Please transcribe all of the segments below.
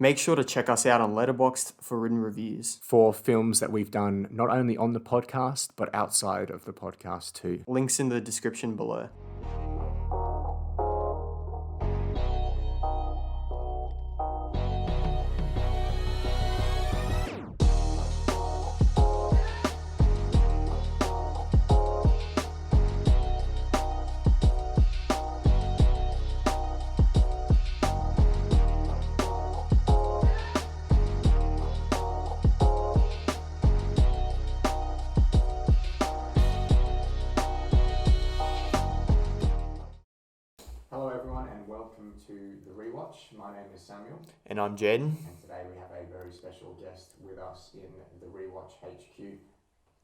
Make sure to check us out on Letterboxd for written reviews. For films that we've done not only on the podcast, but outside of the podcast too. Links in the description below. Hello everyone and welcome to The Rewatch. My name is Samuel. And I'm Jaden. And today we have a very special guest with us in The Rewatch HQ.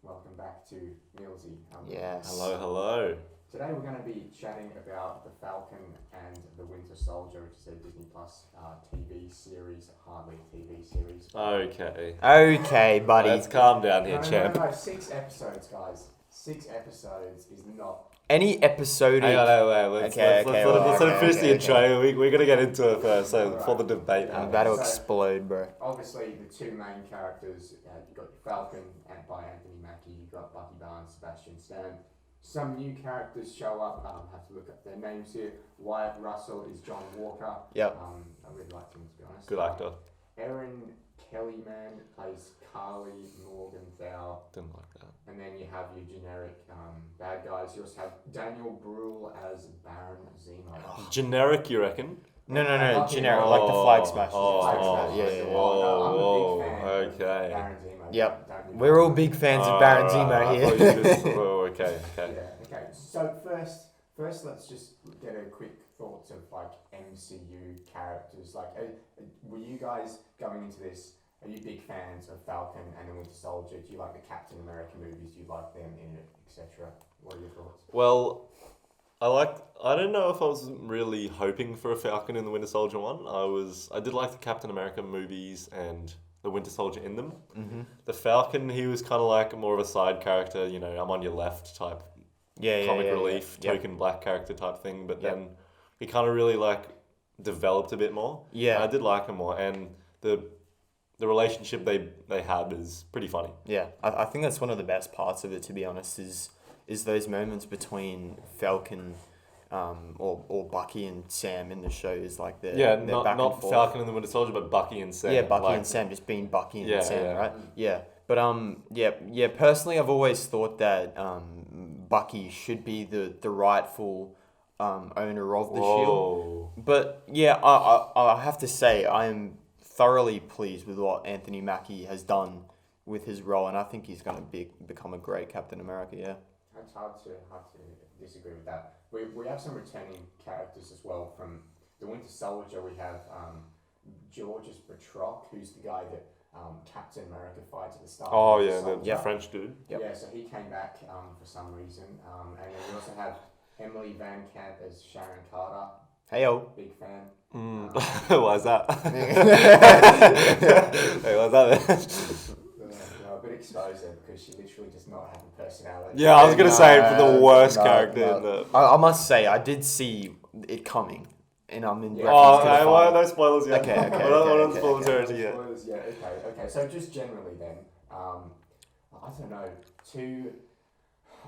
Welcome back to Millsy. Yes. Hello. Today we're going to be chatting about The Falcon and the Winter Soldier, which is a Disney Plus TV series, hardly a TV series. Okay, buddy. Let's calm down here, champ. No, 6 episodes, guys. 6 episodes is not... Any episode. Hang on, let's let him finish the intro. Okay. We're going to get into it first, for the debate. I'm about to explode, bro. Obviously, the two main characters, you've got Falcon by Anthony Mackie, you've got Bucky Barnes, Sebastian Stan. Some new characters show up. I have to look up their names here. Wyatt Russell is John Walker. Yep. I really liked him, to be honest. Good actor. Erin Kellyman plays Carly Morgenthau. Didn't like that. And then you have your generic bad guys. You also have Daniel Bruhl as Baron Zemo. Generic, you reckon? No, generic, like the Flag Smash. Okay. Baron Zemo. Yep. We're all big fans of Baron Zemo here. Okay. Yeah, okay. So first, let's just get a quick thoughts of like MCU characters. Like, were you guys going into this? Are you big fans of Falcon and the Winter Soldier? Do you like the Captain America movies? Do you like them in it, etc.? What are your thoughts? Well, I don't know if I was really hoping for a Falcon in the Winter Soldier one. I did like the Captain America movies and the Winter Soldier in them. Mm-hmm. The Falcon, he was kind of like more of a side character, I'm on your left type. Comic relief, token black character type thing, but then he kind of really like developed a bit more. Yeah. And I did like him more, and the relationship they had is pretty funny. Yeah, I think that's one of the best parts of it, to be honest, is those moments between Falcon or Bucky and Sam in the show. Is like they're back not and forth. Falcon and the Winter Soldier, but Bucky and Sam. Yeah, Bucky and Sam, just being Bucky and Sam, yeah. right? Yeah. But personally I've always thought that Bucky should be the rightful owner of the shield. But yeah, I have to say I am thoroughly pleased with what Anthony Mackie has done with his role, and I think he's going to become a great Captain America. Yeah, it's hard to disagree with that. We have some returning characters as well from the Winter Soldier. We have Georges Batroc, who's the guy that Captain America fights at the start. Oh yeah, the French dude. Yep. Yeah, so he came back for some reason, and then we also have Emily Van Camp as Sharon Carter. Heyo. Big fan. Why is that? Hey, why's that? A bit exposed there because she literally does not have a personality. Yeah, I was gonna say for the worst character in the. I must say I did see it coming, and I'm in. No spoilers yet. Okay. What spoilers yet? Okay. So just generally then, I don't know.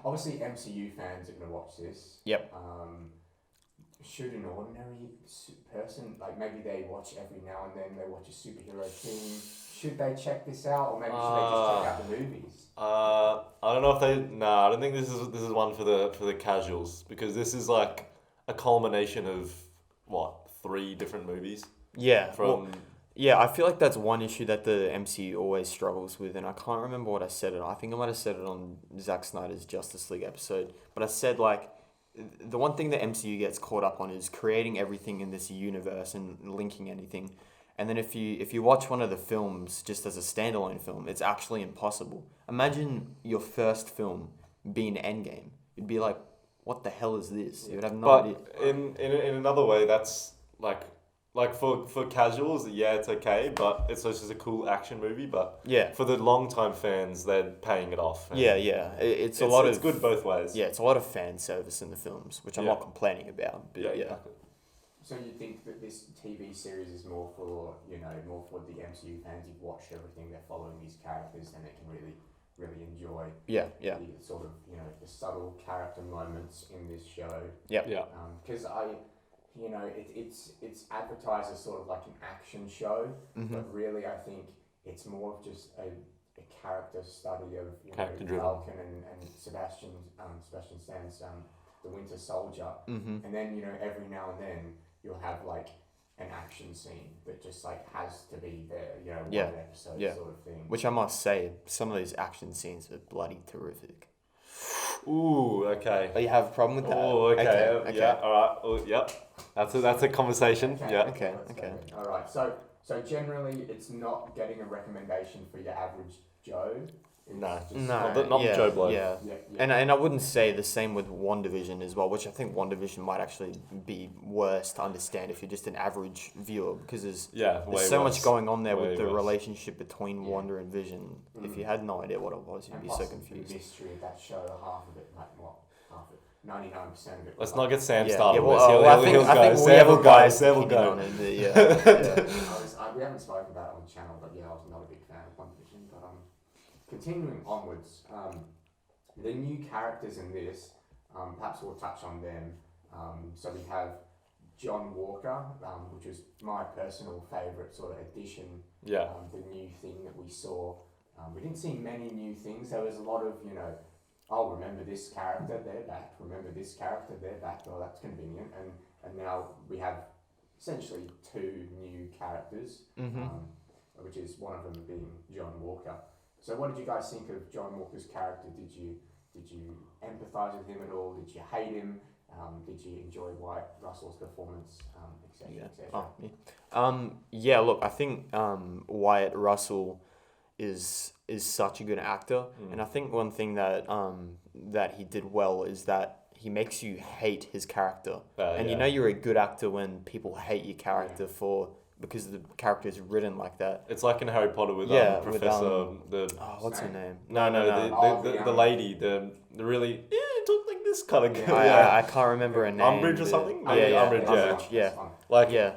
Obviously MCU fans are gonna watch this. Yep. Should an ordinary person, like maybe they watch every now and then, they watch a superhero thing, should they check this out, or maybe should they just check out the movies? I don't know if they. I don't think this is one for the casuals, because this is like a culmination of 3 different movies. Yeah. Yeah, I feel like that's one issue that the MCU always struggles with, and I can't remember what I said it. I think I might have said it on Zack Snyder's Justice League episode, but I said like, the one thing the MCU gets caught up on is creating everything in this universe and linking anything. And then if you watch one of the films just as a standalone film, it's actually impossible. Imagine your first film being Endgame. You'd be like, what the hell is this? You'd have no idea. In another way, that's like for casuals, it's okay, but it's just a cool action movie. But for the long-time fans, they're paying it off. It's good both ways. Yeah, it's a lot of fan service in the films, which I'm not complaining about. But So you think that this TV series is more for the MCU fans who've watched everything, they're following these characters, and they can really enjoy the sort of the subtle character moments in this show. Because it's advertised as sort of like an action show, but really I think it's more of just a character study of Falcon and Sebastian Stan's the Winter Soldier, and then every now and then you'll have like an action scene that just like has to be there, one episode sort of thing. Which I must say, some of these action scenes are bloody terrific. Ooh, okay. Oh, you have a problem with that? Oh, okay. Yeah, all right. Oh, yep. That's a conversation. Okay. Yeah. Okay. All right. So generally, it's not getting a recommendation for your average Joe. Not yeah, Joe Blow. Yeah. And I wouldn't say the same with WandaVision as well, which I think WandaVision might actually be worse to understand if you're just an average viewer, because there's so much going on there with the relationship between Wanda and Vision. If you had no idea what it was, you'd be so confused. The mystery of that show, half of it, like what? Half of it. 99% of it. Let's not get Sam started. I think Sam will go. We haven't spoken about it on the channel, but I was not a big fan of WandaVision. But continuing onwards, the new characters in this, perhaps we'll touch on them. So we have John Walker, which was my personal favourite sort of addition. Yeah. The new thing that we saw. We didn't see many new things. There was a lot of, remember this character, they're back. Remember this character, they're back. Oh, that's convenient. And now we have essentially two new characters, which is one of them being John Walker. So what did you guys think of John Walker's character? Did you empathise with him at all? Did you hate him? Did you enjoy Wyatt Russell's performance, etc., etc.? Look, I think Wyatt Russell is such a good actor, and I think one thing that that he did well is that he makes you hate his character, and you're a good actor when people hate your character because the character is written like that. It's like in Harry Potter with Professor what's her name? The lady, the really talk like this kind of girl. I can't remember her name. Umbridge or something? Umbridge.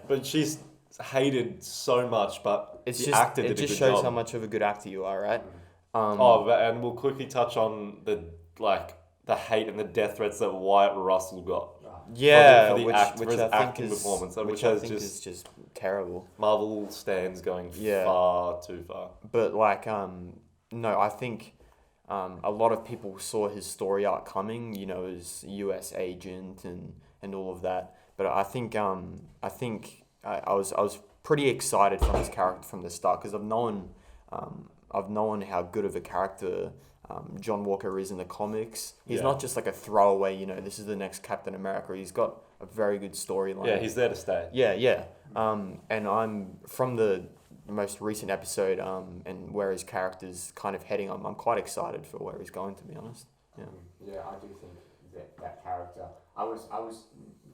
But she's hated so much, but it just shows how much of a good actor you are, right? And we'll quickly touch on the hate and the death threats that Wyatt Russell got. Yeah, for his acting performance, which I think is just terrible. Marvel stands going far too far. But no, I think a lot of people saw his story arc coming. As US agent and all of that. But I think I was pretty excited from his character from the start, because I've known how good of a character John Walker is in the comics. He's not just like a throwaway, this is the next Captain America. He's got a very good storyline. Yeah, he's there to stay. Yeah. And I'm from the most recent episode and where his character's kind of heading. I'm quite excited for where he's going, to be honest. Yeah. Yeah, I do think that character. I was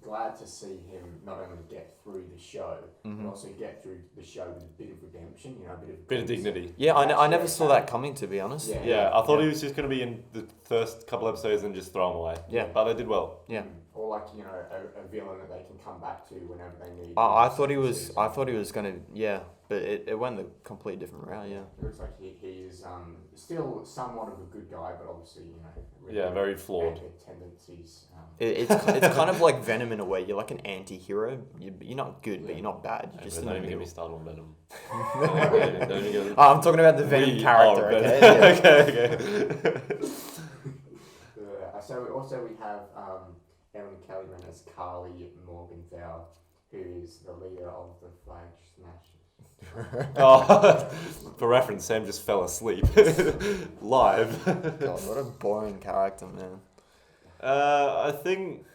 glad to see him not only get through the show, but also get through the show with a bit of redemption, a bit of dignity. Yeah, I never saw that coming, to be honest. Yeah, I thought he was just going to be in the first couple episodes and just throw him away. Yeah. But they did well. Yeah. Or a villain that they can come back to whenever they need. I thought he was going to, but it went a completely different route, yeah. It looks like he is still somewhat of a good guy, but obviously, really very flawed tendencies. It's kind of like Venom in a way. You're like an anti-hero. You're not good, but you're not bad. You're just in the middle. Don't even get me started on Venom. I'm talking about the Venom character. Okay. So we have Ellen Kellyman as Carly Morgenthau, who is the leader of the Flag Smashers. For reference, Sam just fell asleep live. God, what a boring character, man. I think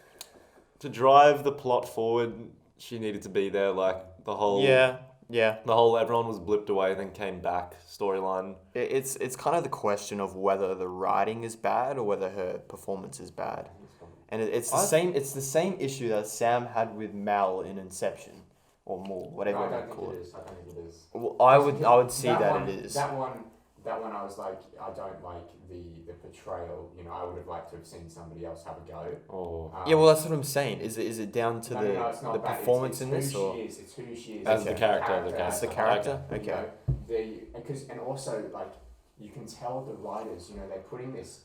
to drive the plot forward, she needed to be there. Like the whole the whole everyone was blipped away and then came back storyline. It's kind of the question of whether the writing is bad or whether her performance is bad, and it's the same issue that Sam had with Mal in Inception. Or more, whatever you call it. I don't think it is. Well, I would see that it is. That one, that one I was like, I don't like the portrayal. You know, I would have liked to have seen somebody else have a go. Oh. Yeah, well, that's what I'm saying. Is it down to No, it's not the that. performance it's in this, or it's who she is As the character, it's the character? You Okay. know, and also like you can tell the writers, you know, they're putting this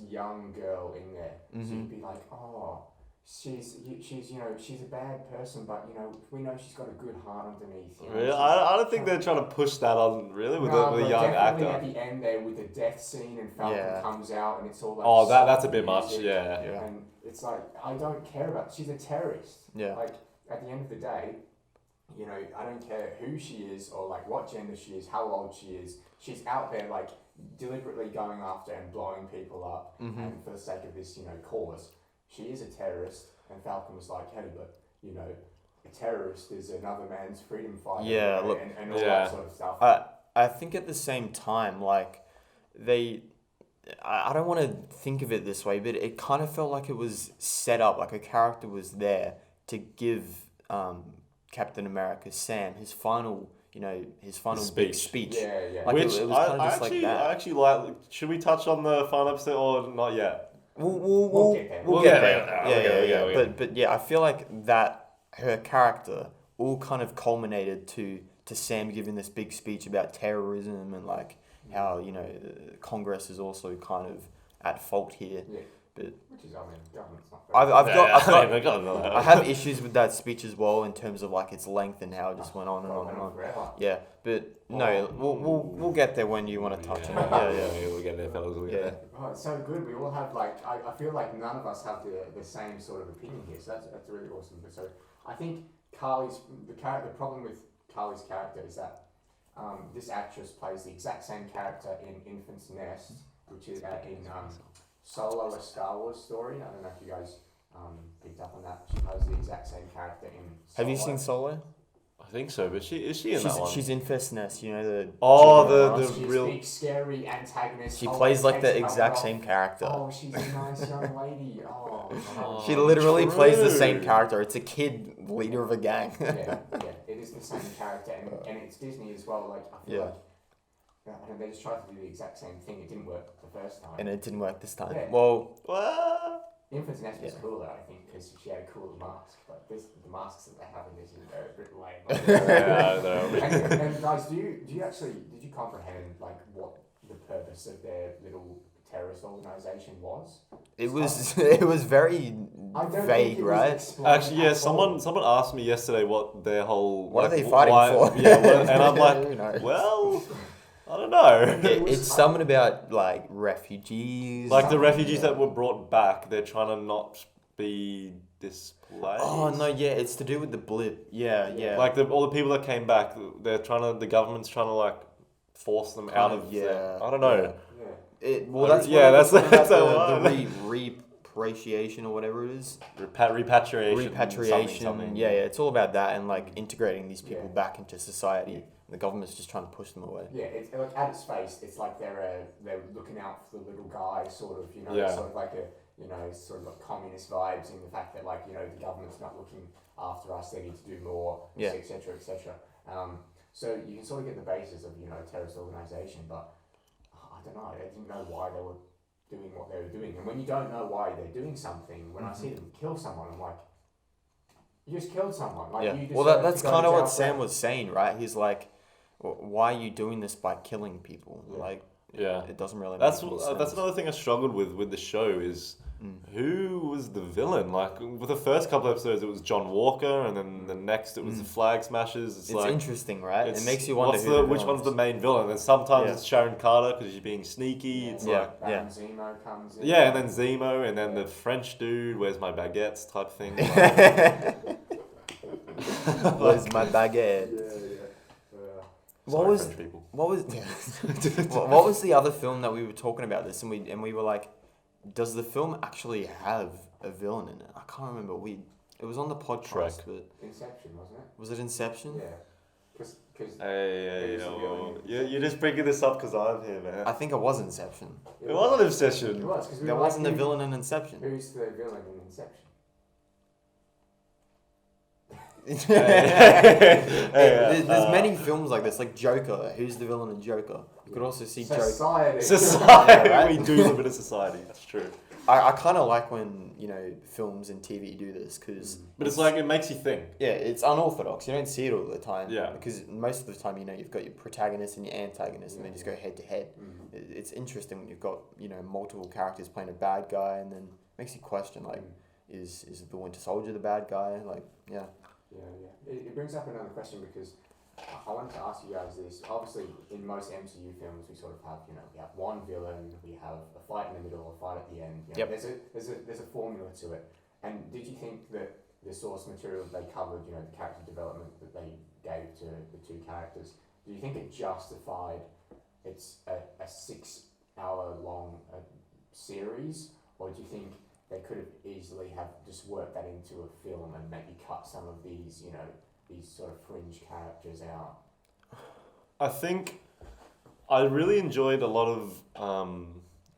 young girl in there, so you'd be like, oh, she's you know, she's a bad person, but you know, we know she's got a good heart underneath. You know, Really? I don't think they're trying to push that on really with the young actor. At the end there with the death scene and Falcon comes out and it's all like. Oh, that's a bit much. Yeah. And it's like, I don't care about. She's a terrorist. Yeah. Like at the end of the day, you know, I don't care who she is or like what gender she is, how old she is. She's out there like deliberately going after and blowing people up, and for the sake of this, you know, cause. She is a terrorist, and Falcon was like, hey, but you know, a terrorist is another man's freedom fighter. Yeah, look, and all that sort of stuff. I think at the same time, like I don't want to think of it this way, but it kind of felt like it was set up, like a character was there to give Captain America, Sam, his final big speech. Yeah. Like Which it was kind of just like that. I actually like. Should we touch on the final episode or not yet? We'll get there. We'll get there. Yeah. But yeah, I feel like that her character all kind of culminated to Sam giving this big speech about terrorism and like how, you know, Congress is also kind of at fault here. Yeah. But which is, I mean, government's not I have issues with that speech as well in terms of like its length and how it just went on and on and on. Yeah, but no, we'll get there when you want to touch on it. Yeah, we'll get there, fellas. We'll get there. Oh, it's so good. We all have like I feel like none of us have the same sort of opinion here. So that's really awesome. So I think the problem with Carly's character is that this actress plays the exact same character in Infant's Nest, which is in Solo, a Star Wars story. I don't know if you guys picked up on that. She plays the exact same character in Solo. Have you seen Solo? I think so, but is she in that one? She's in Infant's Nest, you know, the she's real big scary antagonist. She plays like the exact same character. Oh, she's a nice young lady. Oh, she literally plays the same character. It's a kid leader of a gang. yeah, it is the same character, and it's Disney as well. Like I feel like. And they just tried to do the exact same thing. It didn't work the first time. And it didn't work this time. Yeah. Well, Infant's Nest was cooler, I think, because she had a cooler mask. But the masks that they have in this is a bit lame. And guys, did you comprehend like what the purpose of their little terrorist organization was? It was very vague, right? Actually, yeah. Someone asked me yesterday what their whole what are they fighting for? Yeah, and I'm like, well. I don't know. It's something about like refugees. Like the refugees that were brought back, they're trying to not be displaced. Oh no, yeah, it's to do with the blip. Yeah. Like all the people that came back, the government's trying to like force them out of. I don't know. That's the repatriation or whatever it is. Repatriation. Something. Yeah, it's all about that and like integrating these people back into society. The government's just trying to push them away. Yeah, it's like at its face, it's like they're looking out for the little guy, sort of, you know, sort of like sort of like communist vibes in the fact that like, you know, the government's not looking after us, they need to do more, etc. So you can sort of get the basis of, you know, a terrorist organisation, but I don't know, I didn't know why they were doing what they were doing. And when you don't know why they're doing something, when I see them kill someone, I'm like, you just killed someone. Like, you just that's kind of what Sam was saying, right? He's like, why are you doing this by killing people? Like, it doesn't really make any sense. That's another thing I struggled with the show is who was the villain? Like, with the first couple episodes, it was John Walker, and then the next it was the Flag Smashers. It's like, interesting, right? It makes you wonder which one's the main villain. And sometimes it's Sharon Carter because she's being sneaky. It's Zemo comes in. Yeah, and then Zemo, and then the French dude, where's my baguettes type thing. Where's my baguette? What was the other film that we were talking about this and we were like, does the film actually have a villain in it? I can't remember. It was on the podcast, but Inception, wasn't it? Was it Inception? Yeah. Because you're just bringing this up because I'm here, man. I think it was Inception. It wasn't Inception. It was because there wasn't a villain in Inception. Who's the villain in Inception? There's many films like this, like Joker. Who's the villain in Joker? You could also see Joker. Society. Right? We do live in a society. That's true. I kind of like when films and TV do this because. But it's like it makes you think. Yeah, it's unorthodox. You don't see it all the time. Yeah. Because most of the time, you've got your protagonist and your antagonist, and they just go head to head. It's interesting when you've got multiple characters playing a bad guy, and then makes you question like, is the Winter Soldier the bad guy? Like, yeah. Yeah. It brings up another question because I wanted to ask you guys this. Obviously, in most MCU films, we sort of have we have one villain, we have a fight in the middle, a fight at the end. Yep. There's a formula to it. And did you think that the source material they covered, the character development that they gave to the two characters, do you think it justified it's a 6 hour long series, or do you think they could have easily have just worked that into a film and maybe cut some of these, these sort of fringe characters out? I think I really enjoyed a lot of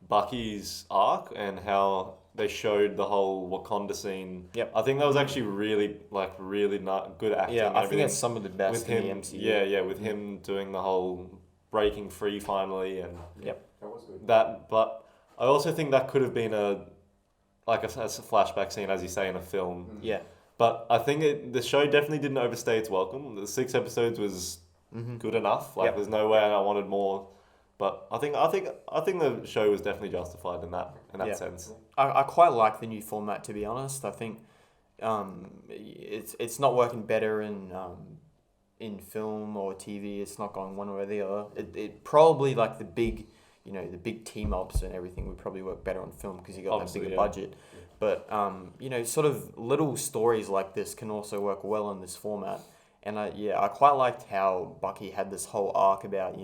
Bucky's arc and how they showed the whole Wakanda scene. Yep. I think that was actually really not good acting. Yeah, and I think everything that's some of the best with in him. the MCU. Yeah, with him doing the whole breaking free finally and Yep. That was good. but I also think that could have been a flashback scene, as you say, in a film. Yeah. But I think the show definitely didn't overstay its welcome. The 6 episodes was good enough. Like, there's no way I wanted more. But I think the show was definitely justified in that sense. I quite like the new format, to be honest. I think it's not working better in film or TV. It's not going one way or the other. It probably like the big team ups and everything would probably work better on film because you got that bigger budget. But sort of little stories like this can also work well in this format. And I quite liked how Bucky had this whole arc about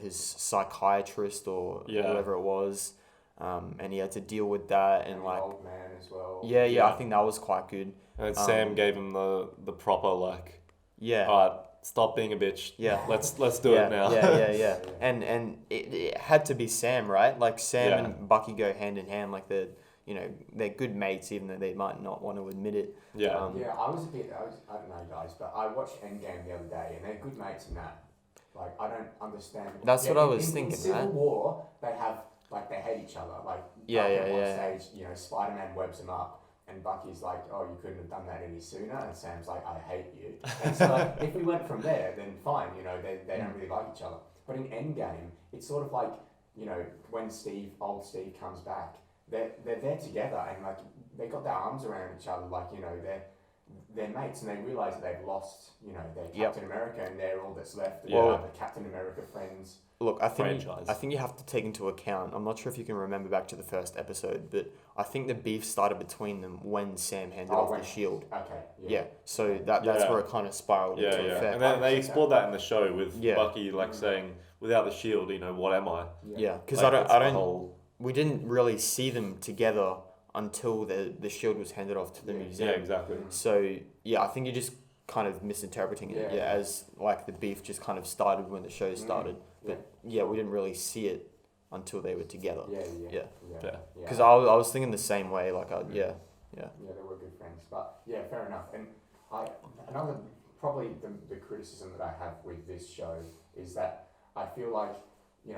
his psychiatrist or whoever it was, and he had to deal with that and like old man as well. Yeah, I think that was quite good. And Sam gave him the proper like, yeah, all right, stop being a bitch. Yeah, let's do it now. Yeah. And it had to be Sam, right? Like Sam and Bucky go hand in hand. Like they're good mates, even though they might not want to admit it. Yeah. I don't know, guys, but I watched Endgame the other day, and they're good mates in that. Like, I don't understand. That's what I was thinking. In Civil War, they hate each other. Like, at one stage, Spider-Man webs him up, and Bucky's like, "Oh, you couldn't have done that any sooner," and Sam's like, "I hate you." And so, like, if we went from there, then fine. They don't really like each other. But in Endgame, it's sort of like, when old Steve comes back, they're there together, and like they got their arms around each other, like they're mates, and they realise that they've lost, their Captain America, and they're all that's left. The Captain America friends. Look, I think you have to take into account. I'm not sure if you can remember back to the first episode, but I think the beef started between them when Sam handed off the shield. Okay. Yeah. So that's where it kind of spiraled into effect. And then they explored that in the show with Bucky saying, "Without the shield, what am I?" Yeah, because we didn't really see them together until the shield was handed off to the museum. Yeah, exactly. So I think you're just kind of misinterpreting it. As like the beef just kind of started when the show started. But we didn't really see it until they were together. Yeah. Because I was thinking the same way. Like Yeah, they were good friends. But yeah, fair enough. And another probably the criticism that I have with this show is that I feel like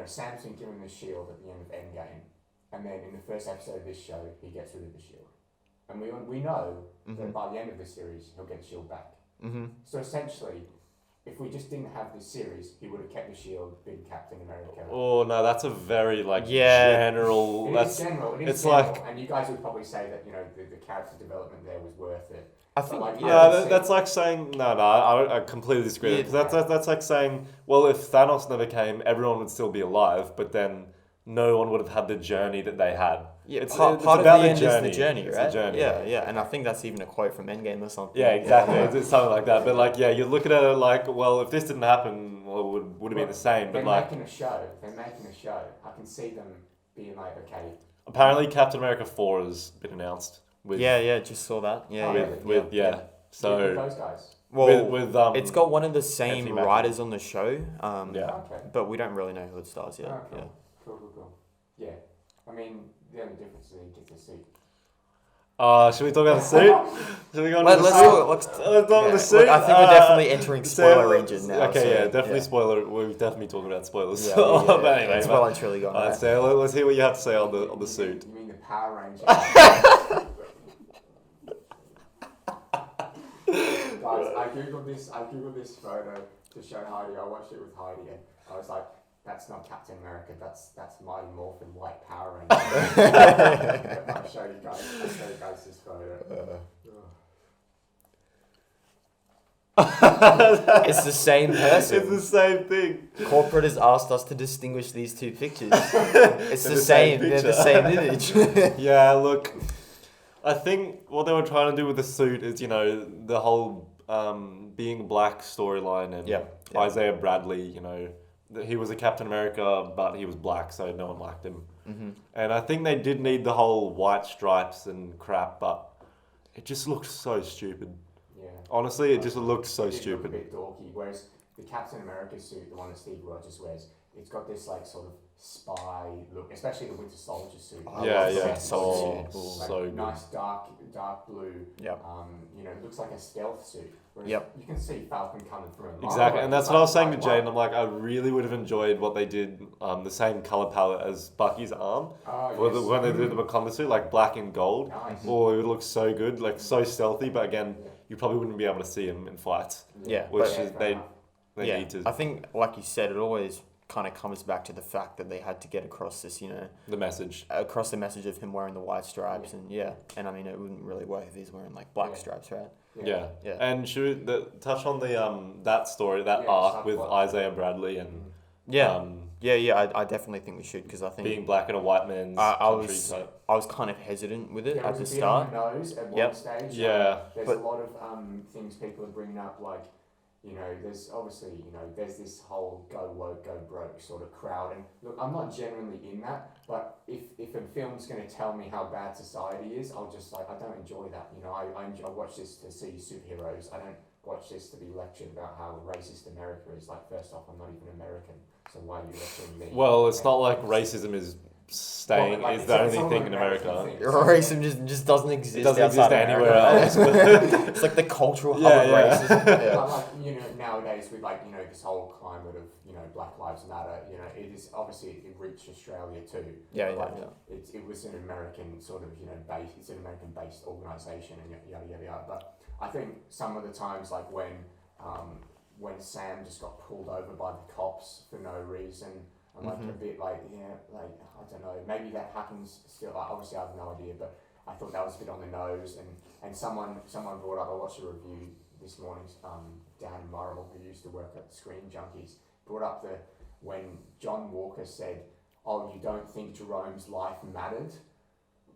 Sam's been given the shield at the end of Endgame. And then in the first episode of this show, he gets rid of the shield. And we know that by the end of the series, he'll get the shield back. Mm-hmm. So essentially, if we just didn't have this series, he would have kept the shield, been Captain America. Oh, no, that's a very, general... It is general. And you guys would probably say that, the character development there was worth it. I think, that's like saying... No, I completely disagree. Because that's like saying, well, if Thanos never came, everyone would still be alive, but then no one would have had the journey that they had. Yeah, it's part of the end is the journey, right? The journey. Yeah, and I think that's even a quote from Endgame or something. Yeah, exactly. It's something like that. But you look at it like, well, if this didn't happen, well, it would have been the same. But they're making a show. I can see them being like, okay. Apparently, Captain America 4 has been announced. Just saw that. So with those guys. Well, with it's got one of the same writers on the show. Okay. But we don't really know who it stars yet. Oh, cool. Yeah. I mean, the only difference is you get to see Should we talk about the suit? Should we go on to Let's the do suit? it. Let's Talk about the yeah. suit. Look, I think we're definitely entering spoiler region now. Okay, so, yeah, definitely yeah. spoiler. We're definitely talking about spoilers. Yeah, But anyway, it's but- well and truly gone. Alright, Right? so let's hear what you have to say on the suit. You mean the Power Ranger? Guys, I googled this photo to show Heidi. I watched it with Heidi, and I was like, "That's not Captain America. That's Mighty Morphin White Power Ranger." I'll show you guys this photo. It's the same person. It's the same thing. Corporate has asked us to distinguish these two pictures. It's the same. They're the same image. Yeah, look, I think what they were trying to do with the suit is, the whole being black storyline and Yeah. Isaiah Bradley, he was a Captain America, but he was black, so no one liked him. Mm-hmm. And I think they did need the whole white stripes and crap, but it just looked so stupid. Yeah. Honestly, it just looked so It did look stupid. a bit dorky. Whereas the Captain America suit, the one that Steve Rogers wears, it's got this like sort of spy look, especially the Winter Soldier suit. I Yeah, love the yeah. Winter Soldier Oh, suit. Like so good. nice dark blue. Yep. It looks like a stealth suit. Whereas Yep. you can see Falcon coming from a mile Exactly, away. and that's It's what I was saying like, to Jane. I'm like, I really would have enjoyed what they did, the same color palette as Bucky's arm, when they did the Wakanda suit, like black and gold. Nice. Oh, it would look so good, like so stealthy. But again, you probably wouldn't be able to see him in fights, Yeah, which but- is they yeah, need to I think, like you said, it always kind of comes back to the fact that they had to get across this, the message. across the message of him wearing the white stripes, and and I mean, it wouldn't really work if he's wearing like black Yeah. stripes, right? Yeah. Yeah. And should we touch on the that story, that Yeah, arc with subplot. Isaiah Bradley and Yeah, yeah. I definitely think we should, because I think being black in a white man's I country was type. I was kind of hesitant with it There at was the a bit on start. the nose at one Yep. stage. Yeah. There's But- a lot of things people are bringing up, like, there's obviously, there's this whole go woke, go broke sort of crowd. And look, I'm not genuinely in that, but if a film's going to tell me how bad society is, I'll just, like, I don't enjoy that. I watch this to see superheroes. I don't watch this to be lectured about how racist America is. Like, first off, I'm not even American, so why are you lecturing me? Well, it's not like racism is staying Well, like, is it's the a only sort of thing in American America. thing. Racism just doesn't exist. It doesn't outside exist of anywhere America. else. It's like the cultural hub Yeah, of yeah. racism. Yeah. But like, nowadays with like, this whole climate of, Black Lives Matter, it is obviously, it reached Australia too. Yeah, Like, yeah. it was an American sort of, base, it's an American based organisation and yada, yada, yada. But I think some of the times, like when Sam just got pulled over by the cops for no reason, I'm like a bit like, I don't know, maybe that happens still. Like, obviously, I have no idea, but I thought that was a bit on the nose. And someone brought up, I watched a review this morning, Dan Murrell, who used to work at Screen Junkies, brought up when John Walker said, "Oh, you don't think Jerome's life mattered?"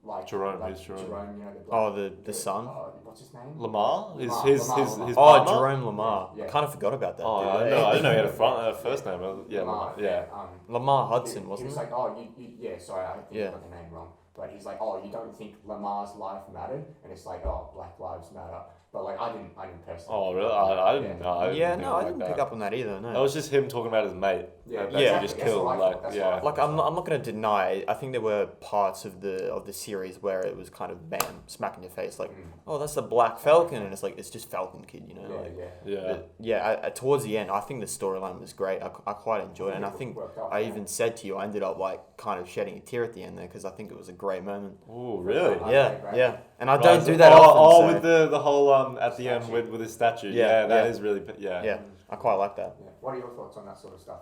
Like Jerome, like who's Jerome? the black, Oh, the son. what's his name? Lamar is Lamar, his Lamar. his Oh, partner? Jerome Lamar. Yeah. I kind of forgot about that. Oh, I dude. didn't know he had a first name. Yeah, Lamar, yeah. Lamar Hudson, he wasn't was it? like, "Oh, yeah, sorry, I think Yeah. I got the name wrong." But he's like, "Oh, you don't think Lamar's life mattered?" And it's like, "Oh, Black Lives Matter." But like, I didn't personally. Oh, really? I didn't know. I didn't Yeah, think no, I like didn't that. pick up on that either. No. That was just him talking about his mate. Yeah, that yeah. he just That's killed. what I Like, thought, that's yeah. what I Like I'm not gonna deny. I think there were parts of the series where it was kind of bam, smack in your face, like, oh, that's the Black Falcon, and it's like it's just Falcon Kid, Yeah, like, yeah. Yeah. but yeah. Towards the end, I think the storyline was great. I quite enjoyed it, and I think Worked out, I yeah. even said to you, I ended up like kind of shedding a tear at the end there because I think it was a great moment. Oh, really? Okay, Yeah, right. yeah, and I Right, don't so- do that oh, often. Oh, so, with the whole at the end Statue. with his statue. Yeah, Yeah, that yeah. is really yeah. yeah, I quite like that. Yeah. What are your thoughts on that sort of stuff?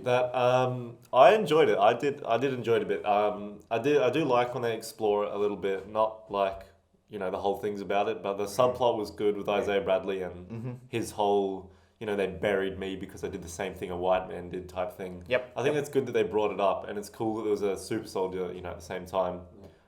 That I enjoyed it. I did enjoy it a bit. I do like when they explore it a little bit. Not like the whole thing's about it, but the subplot was good with Isaiah Bradley and his whole they buried me because I did the same thing a white man did type thing. Yep. I think it's good that they brought it up, and it's cool that there was a super soldier at the same time,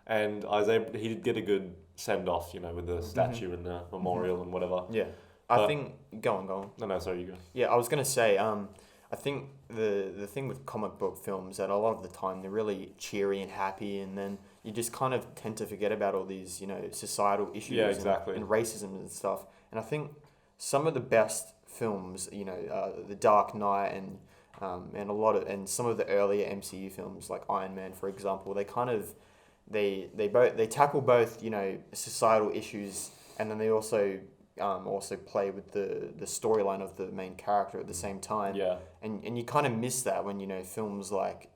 and Isaiah he did get a good send off with the statue and the memorial and whatever. Yeah, I But- think go on. No, sorry, you go. Yeah, I was gonna say, I think the thing with comic book films that a lot of the time they're really cheery and happy, and then you just kind of tend to forget about all these societal issues Yeah, exactly. and racism and stuff. And I think some of the best films, The Dark Knight and a lot of and some of the earlier MCU films like Iron Man, for example, they tackle both, societal issues, and then they also play with the storyline of the main character at the same time. Yeah. And you kind of miss that when films like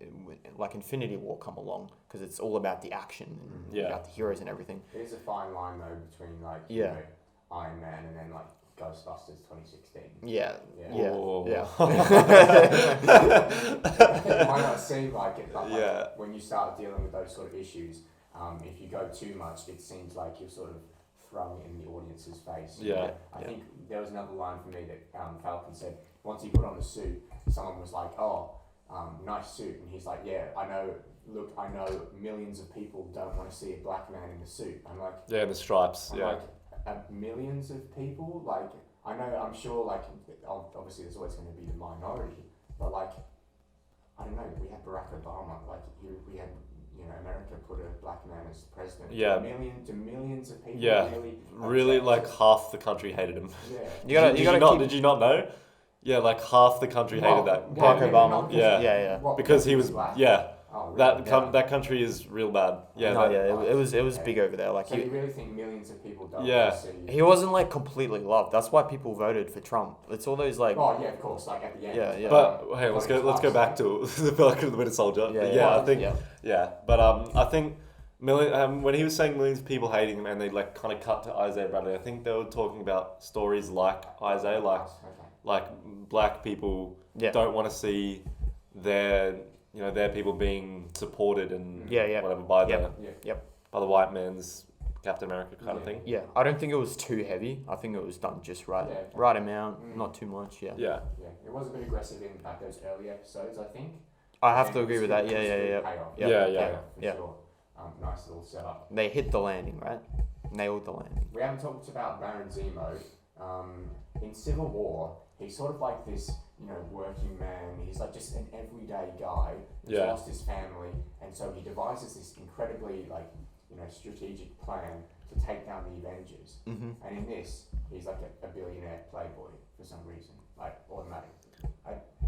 Infinity War come along, because it's all about the action and about the heroes and everything. There's a fine line though between Iron Man and then like Ghostbusters 2016. Yeah. Oh. Yeah. It might not seem like it, but when you start dealing with those sort of issues, if you go too much, it seems like you're sort of throwing it in the audience's face. Yeah. I think there was another line for me that Falcon said, once he put on the suit, someone was like, nice suit. And he's like, yeah, I know millions of people don't want to see a black man in the suit. I'm like... Yeah, the stripes, like, millions of people? Like, I'm sure, like, obviously there's always going to be the minority, but, like, I don't know, we had Barack Obama, like, we had... America put a black man as president. Yeah. Do millions of people really like half the country hated him. Yeah. Did you not know? Yeah, like half the country hated that. Barack Obama. Yeah. Because he was black? Yeah. Oh, really? That country is real bad. Yeah. It was big over there. Like, so you really think millions of people don't Yeah. want to see... he wasn't like completely loved. That's why people voted for Trump. It's all those like... Oh yeah, of course. Like at the end. Yeah. But hey, let's go back to the Falcon and the Winter Soldier. I think. Yeah. But I think when he was saying millions of people hating him, and they like kind of cut to Isaiah Bradley, I think they were talking about stories like Isaiah, like black people don't want to see their people being supported and whatever by the white man's Captain America kind of thing. Yeah, I don't think it was too heavy. I think it was done just right. Right amount, not too much. Yeah. It was a bit aggressive in like those early episodes, I think. I have to agree with that. Yeah. Sure. Nice little setup. They hit the landing, right? Nailed the landing. We haven't talked about Baron Zemo. In Civil War, he's sort of like this, working man. He's like just an everyday guy who's lost his family, and so he devises this incredibly strategic plan to take down the Avengers. Mm-hmm. And in this, he's like a billionaire playboy for some reason, like automatic.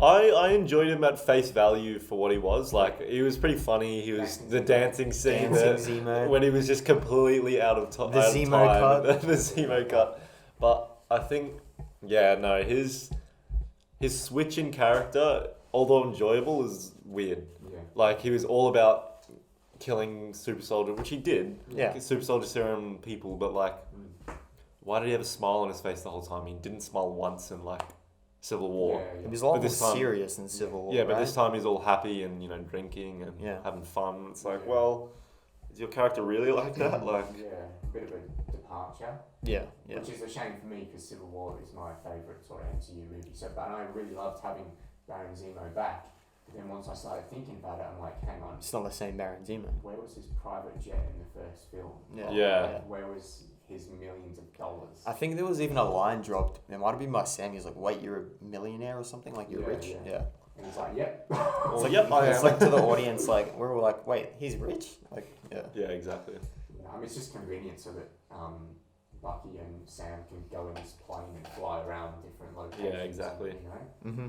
I enjoyed him at face value for what he was. Like, he was pretty funny. He was the dancing scene Zemo. when he was just completely out of time. The Zemo cut. The Zemo cut. But I think, his switch in character, although enjoyable, is weird. Yeah. Like, he was all about killing Super Soldier, which he did. Yeah. Super Soldier serum people, but like, why did he have a smile on his face the whole time? He didn't smile once in like Civil War. He was a lot more serious in Civil War. Yeah, but this time he's all happy and drinking and having fun. It's like, well, is your character really like that? Like, a bit of a departure. Yeah. Which is a shame for me because Civil War is my favourite sort of MCU movie. So, but I really loved having Baron Zemo back. But then once I started thinking about it, I'm like, hang on. It's not the same Baron Zemo. Where was his private jet in the first film? Yeah. Where was his millions of dollars? I think there was even a line dropped. It might have been by Sam. He was like, "Wait, you're a millionaire or something? Like you're rich?" Yeah. And he's like, "Yep." It's like, yep. It's like to the audience, like we're all like, "Wait, he's rich?" Like, yeah. Yeah, exactly. It's just convenient so that Bucky and Sam can go in this plane and fly around different locations. Yeah, exactly. Mm-hmm.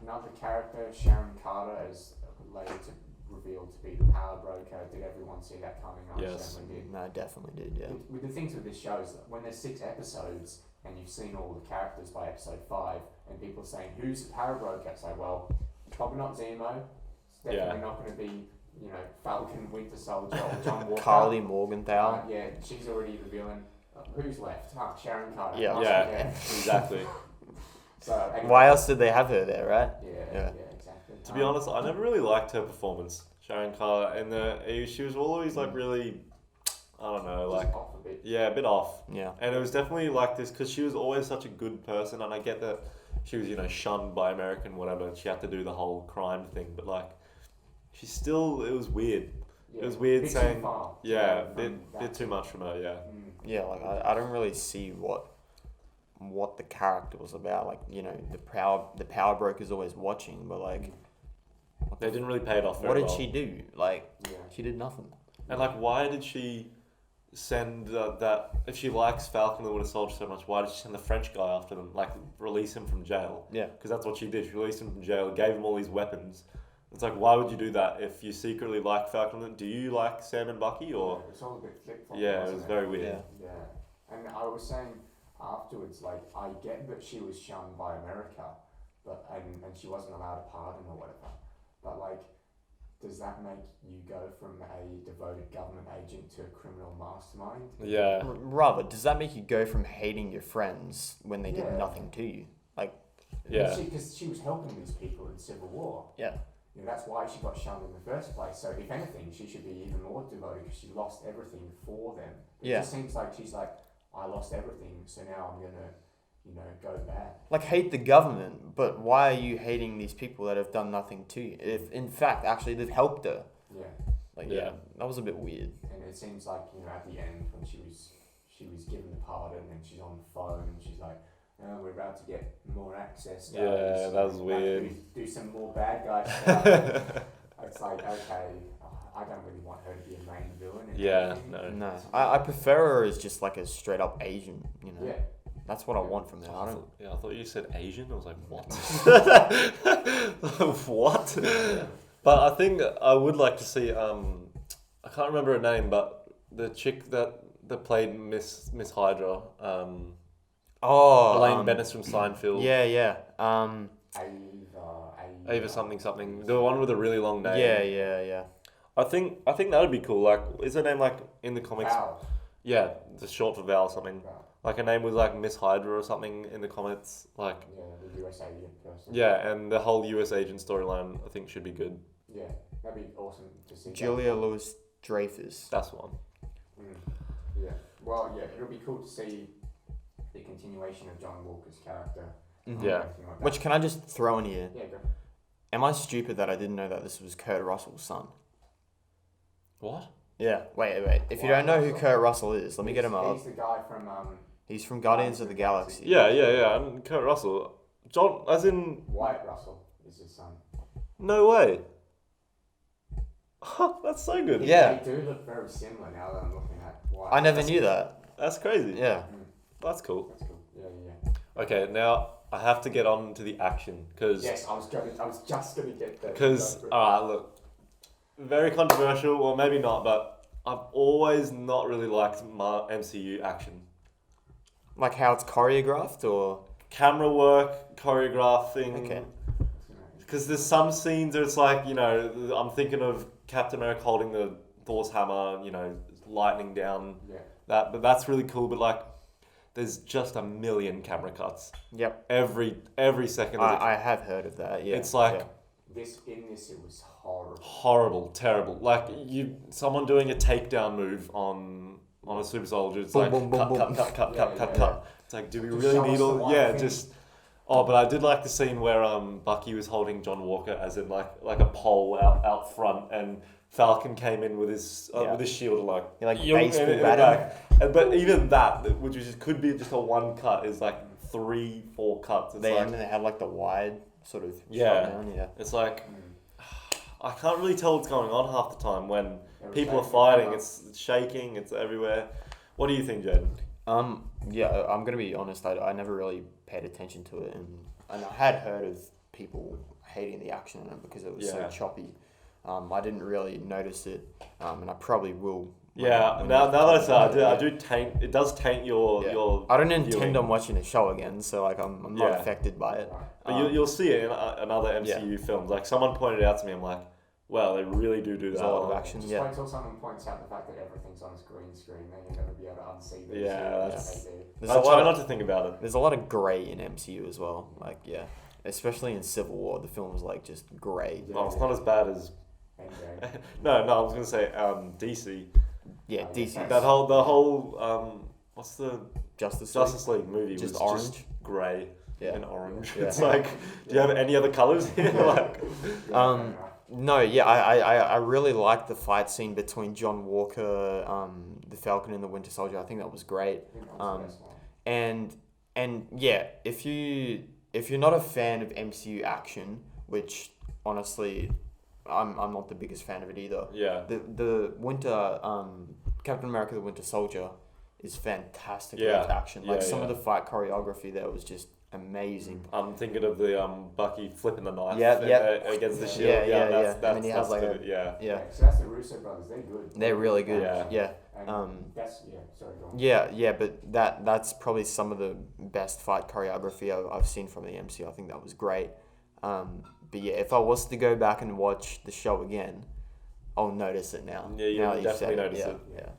Another character, Sharon Carter, is later revealed to be the power broker. Did everyone see that coming? I certainly did. No, definitely did. Yeah. With the things with this show is that when there's 6 episodes and you've seen all the characters by episode 5, and people are saying, "Who's the power broker?" It's like, well, probably not Zemo. It's definitely not going to be, Falcon, Winter Soldier, or John Walker. Carly Morgenthau. She's already the villain. Who's left? Sharon Carter. Yeah, exactly. So anyway. Why else did they have her there, right? Yeah, exactly. To be honest, I never really liked her performance, Sharon Carter, and she was always like really, I don't know, like off a bit. Yeah, a bit off. Yeah. And it was definitely like this because she was always such a good person, and I get that she was shunned by American whatever, and she had to do the whole crime thing, but like, it was weird. Yeah, it was weird bit saying, too far. bit too much from her. Yeah. Yeah, like I don't really see what the character was about. Like, the power broker's always watching, but like, They didn't really pay it off what very did well. she do? Like, she did nothing. And like, why did she send that? If she likes Falcon and the Winter Soldier so much, why did she send the French guy after them? Like, release him from jail? Yeah. Because that's what she did. She released him from jail, gave him all these weapons, It's like, why would you do that if you secretly like Falcon? Do you like Sam and Bucky or? It's all a bit flip-flop. Yeah, it wasn't was very weird. Yeah, and I was saying afterwards, like, I get that she was shunned by America, but and she wasn't allowed a pardon or whatever, but like, does that make you go from a devoted government agent to a criminal mastermind? Yeah. Rather, does that make you go from hating your friends when they did Yeah. nothing to you? Like, Yeah. Because she was helping these people in Civil War. yeah. You know, that's why she got shunned in the first place. So if anything, she should be even more devoted because she lost everything for them. It Yeah. just seems like she's like, I lost everything, so now I'm gonna, go bad. Like, hate the government, but why are you hating these people that have done nothing to you? If, in fact, actually, they've helped her. Yeah. Like, Yeah. yeah, that was a bit weird. And it seems like, at the end when she was given the pardon and she's on the phone and she's like, oh, we're about to get more access, guys. Yeah, that was About to weird. Do some more bad guy stuff. It's like, okay, I don't really want her to be a main villain. and Yeah, everything. no. No, I prefer her as just like a straight up Asian, Yeah. That's what I want from her. I don't. I thought you said Asian. I was like, what? What? But I think I would like to see. I can't remember her name, but the chick that played Miss Hydra. Oh, Elaine Bennis from Seinfeld. Yeah. Ava something. The one with a really long name. Yeah. I think that would be cool. Like, is her name like in the comics? Val. Yeah, the short for Val or something. Val. Like her name was like Miss Hydra or something in the comics. Like, Yeah, the US agent person. yeah, and the whole US agent storyline I think should be good. Yeah, that'd be awesome to see. Julia Louis Dreyfus. That's one. Yeah. Well, yeah, it'll be cool to see the continuation of John Walker's character. Mhm. Yeah. Everything like that. Which can I just throw in here? Yeah, go. Am I stupid that I didn't know that this was Kurt Russell's son? What? Yeah. Wait. If you don't know who Kurt Russell is, let me get him up. He's the guy from He's from Guardians of the Galaxy. Yeah. And Kurt Russell. John, as in. Wyatt Russell is his son. No way. That's so good. Yeah. They do look very similar now that I'm looking at Wyatt. I never knew that. That's crazy. Yeah. That's cool. That's cool. Yeah. Okay, now I have to get on to the action because. Yes, I was just gonna get that. Because, alright, look, very controversial, or maybe not, but I've always not really liked my MCU action. Like how it's choreographed, or Camera work, choreographing. Okay. Because there's some scenes where it's like, I'm thinking of Captain America holding the Thor's hammer, lightning down. Yeah. But that's really cool, but like, there's just a million camera cuts. Yep. Every second. I have heard of that. Yeah. It's like. Yeah. This it was horrible. Horrible, terrible. Like someone doing a takedown move on a super soldier. It's like Boom, boom, boom, boom. cut. It's like, do we Just really show us need the all? one Yeah, thing. just. Oh, but I did like the scene where Bucky was holding John Walker as in like a pole out front, and Falcon came in with his shield and like He, like, yoink, baseball and batted. but even that, which could be just a one cut, is like 3-4 cuts. It's They like, had like the wide sort of Yeah. shot down. Yeah. it's like. I can't really tell what's going on half the time when They were people are shaking fighting. the It's shaking. It's everywhere. What do you think, Jaden? Yeah, I'm gonna be honest. I never really paid attention to it, and I had heard of people hating the action in it because it was so Yeah. choppy. I didn't really notice it, and I probably will. Yeah. Now that I say, I do taint. It does taint your Yeah. your. I don't intend viewing. on watching the show again, so like I'm not Yeah. affected by it. Right. But you'll see it in another MCU films. Like someone pointed out to me, I'm like, well, they really do There's that. a lot of action. Just Yeah. wait till someone points out the fact that everything's on green screen, then you'll never be able to unsee these. Yeah, things they do. There's I a try lot not of to think about it. there's a lot of grey in MCU as well. Like yeah, especially in Civil War, the film was like just grey. Yeah. No, it's not as bad as. Endgame. No, I was gonna say DC. Yeah, DC. The whole what's the Justice League. Justice League movie Just was orange? just grey Yeah. and orange. Yeah. It's like, do you have any other colours here? Like, No, yeah, I really liked the fight scene between John Walker, the Falcon, and the Winter Soldier. I think that was great. And yeah, if you're not a fan of MCU action, which honestly, I'm not the biggest fan of it either. yeah, The Winter Captain America: The Winter Soldier is fantastic Yeah. with action. Like Yeah, some yeah. of the fight choreography there was just amazing. I'm thinking of the Bucky flipping the knife against the shield. Yeah. That's And then he has like good. Yeah. So that's the Russo brothers. They're good. They're really good. Yeah. And that's sorry, go on. Yeah, but that's probably some of the best fight choreography I've seen from the MCU. I think that was great. But yeah, if I was to go back and watch the show again, I'll notice it now. Yeah, you now definitely notice it. Yeah,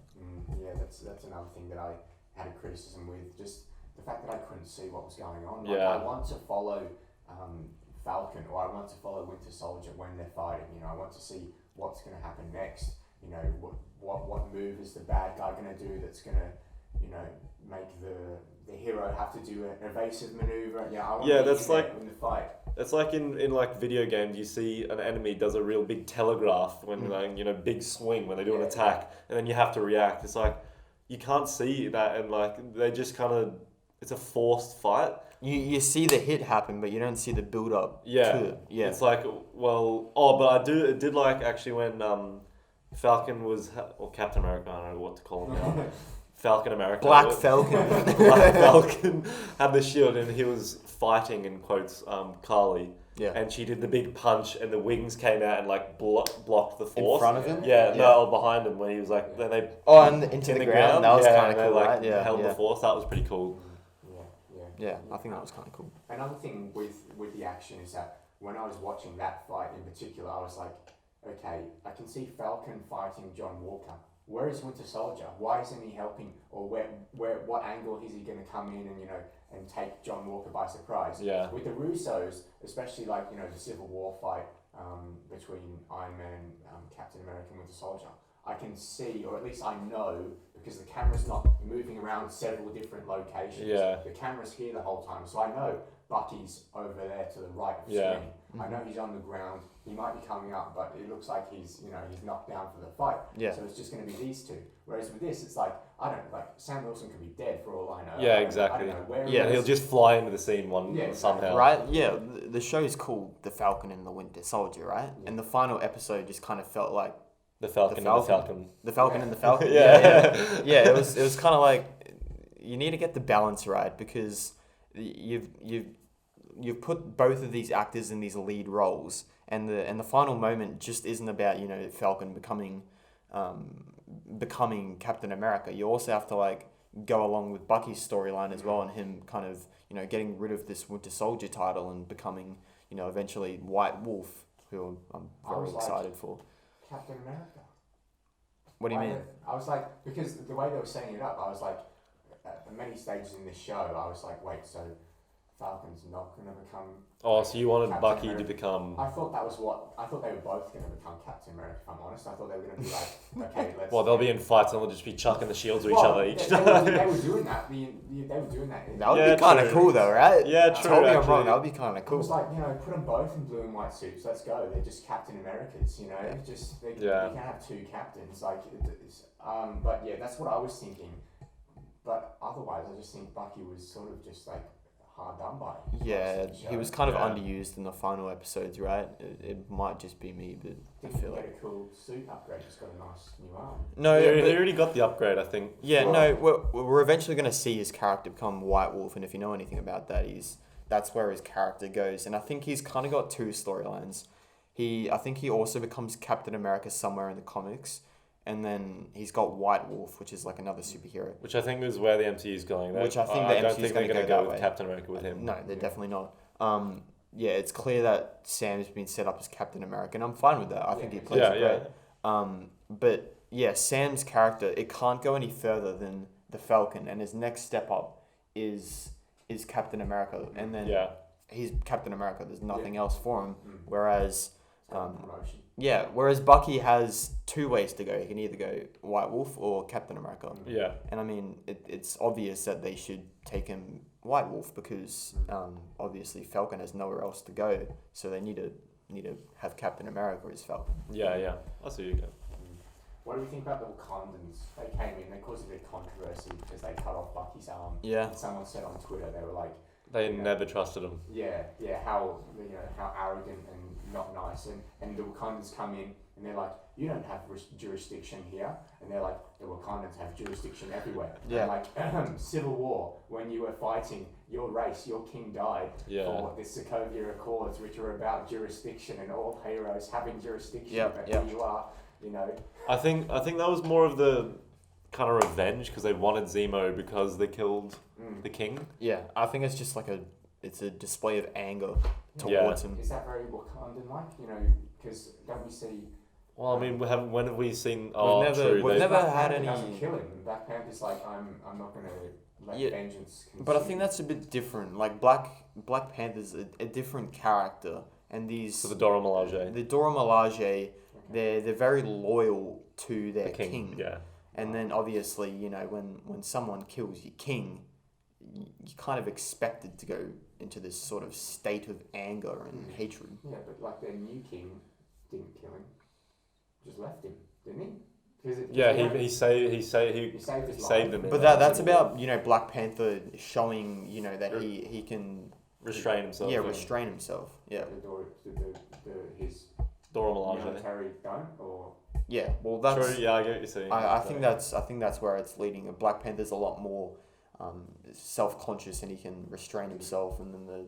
that's another thing that I had a criticism with. Just the fact that I couldn't see what was going on. Like, I want to follow Falcon, or I want to follow Winter Soldier when they're fighting. You know, I want to see what's going to happen next. You know, what move is the bad guy going to do that's going to, you know, make the hero have to do an evasive maneuver. That's like in the fight. It's like in like video games, you see an enemy does a real big telegraph when like, you know, big swing when they do an attack, and then you have to react. It's like you can't see that, and like they just kind of, it's a forced fight. You see the hit happen, but you don't see the build up. Yeah. It's like, but I did like actually when Falcon was, or Captain America, I don't know what to call him now. Falcon America. Black Falcon. Black Falcon had the shield, and he was fighting, in quotes, Carly. Yeah. And she did the big punch, and the wings came out and like blocked the force. In front of him? Yeah, no, behind him when he was like, then they... into the ground? That was kind of cool, right? Yeah. Held the force. That was pretty cool. Yeah, I think that was kind of cool. Another thing with the action is that when I was watching that fight in particular, I was like, okay, I can see Falcon fighting John Walker. Where is Winter Soldier? Why isn't he helping? Or what angle is he going to come in and, you know, and take John Walker by surprise? Yeah. With the Russos, especially like, you know, the Civil War fight between Iron Man, Captain America, and Winter Soldier, I can see, or at least I know, because the camera's not moving around several different locations. Yeah. The camera's here the whole time, so I know Bucky's over there to the right of the screen. I know he's on the ground. He might be coming up, but it looks like he's knocked down for the fight. Yeah. So it's just going to be these two. Whereas with this, it's like, Sam Wilson could be dead for all I know. Yeah, exactly. I don't know where Yeah, he'll just fly into the scene somehow. Right? Yeah, the show is called The Falcon and the Winter Soldier, right? Yeah. And the final episode just kind of felt like The Falcon and the Falcon. The Falcon and the Falcon. Yeah. Yeah, it was kind of like, you need to get the balance right, because you've put both of these actors in these lead roles, and the final moment just isn't about, you know, Falcon becoming Captain America. You also have to like go along with Bucky's storyline as well, and him kind of, you know, getting rid of this Winter Soldier title and becoming, you know, eventually White Wolf, who I'm very excited for. Captain America. What do you mean? I was like, because the way they were setting it up, I was like, at many stages in this show, I was like, wait, so Falcon's not going to become... Oh, so you wanted Captain Bucky America. to become... I thought they were both going to become Captain America, if I'm honest. I thought they were going to be like, okay, let's... Well, they'll be in fights and they'll just be chucking the shields at each other each time. They were doing that. They were doing that. That would be kind of cool though, right? Yeah, true. Tell me I'm wrong, that would be kind of It cool. was like, you know, put them both in blue and white suits, let's go. They're just Captain Americas, you know? You can't have two captains. Like, but yeah, that's what I was thinking. But otherwise, I just think Bucky was sort of just like hard done by. Yeah, he was kind of underused in the final episodes, right? It might just be me, but I feel like... Get a cool suit upgrade, just got a nice new arm. No, they already got the upgrade, I think. Yeah, no, we're eventually going to see his character become White Wolf, and if you know anything about that, that's where his character goes. And I think he's kind of got two storylines. I think he also becomes Captain America somewhere in the comics, and then he's got White Wolf, which is like another superhero. Which I think is where the MCU is going. Which I think I the don't MCU think is they're going to go that with way. Captain America with him. No, they're definitely not. Yeah, it's clear that Sam's been set up as Captain America, and I'm fine with that. I think he plays it great. But yeah, Sam's character, it can't go any further than the Falcon, and his next step up is Captain America, and then he's Captain America. There's nothing else for him. Whereas, whereas Bucky has two ways to go. He can either go White Wolf or Captain America. Yeah. And I mean, it's obvious that they should take him White Wolf because obviously Falcon has nowhere else to go, so they need to have Captain America as Falcon. Yeah. I see you go. What do you think about the Wakandans? They came in, they caused a bit of controversy because they cut off Bucky's arm. Yeah. And someone said on Twitter, they were like... They never trusted him. How arrogant and not nice. And the Wakandans come in and they're like, you don't have jurisdiction here. And they're like, the Wakandans have jurisdiction everywhere. Yeah. And like, Civil War, when you were fighting, your race, your king died for the Sokovia Accords, which are about jurisdiction and all heroes having jurisdiction. But here you are, you know. I think that was more of the kind of revenge because they wanted Zemo because they killed the king. Yeah, I think it's just like it's a display of anger towards him. Is that very Wakandan-like? You know, because don't we see... Well, I mean, when have we seen... We've never had any... doesn't kill him. Black Panther's like, I'm not going to let vengeance consume. But I think that's a bit different. Like, Black Panther's a different character. And these... So the Dora Milaje. The Dora Milaje, they're very loyal to their king. Yeah. And then, obviously, you know, when someone kills your king, you kind of expected to go into this sort of state of anger and hatred. Yeah, but like their new king didn't kill him. Just left him, didn't he? He saved him. But that's about, you know, Black Panther showing, you know, that he can restrain himself. Yeah, restrain himself. Yeah. His Dora Milaje. Military don't, or yeah. Well, that's true. Yeah, I get what you're saying. I think that's where it's leading. Black Panther's a lot more self-conscious and he can restrain himself, and then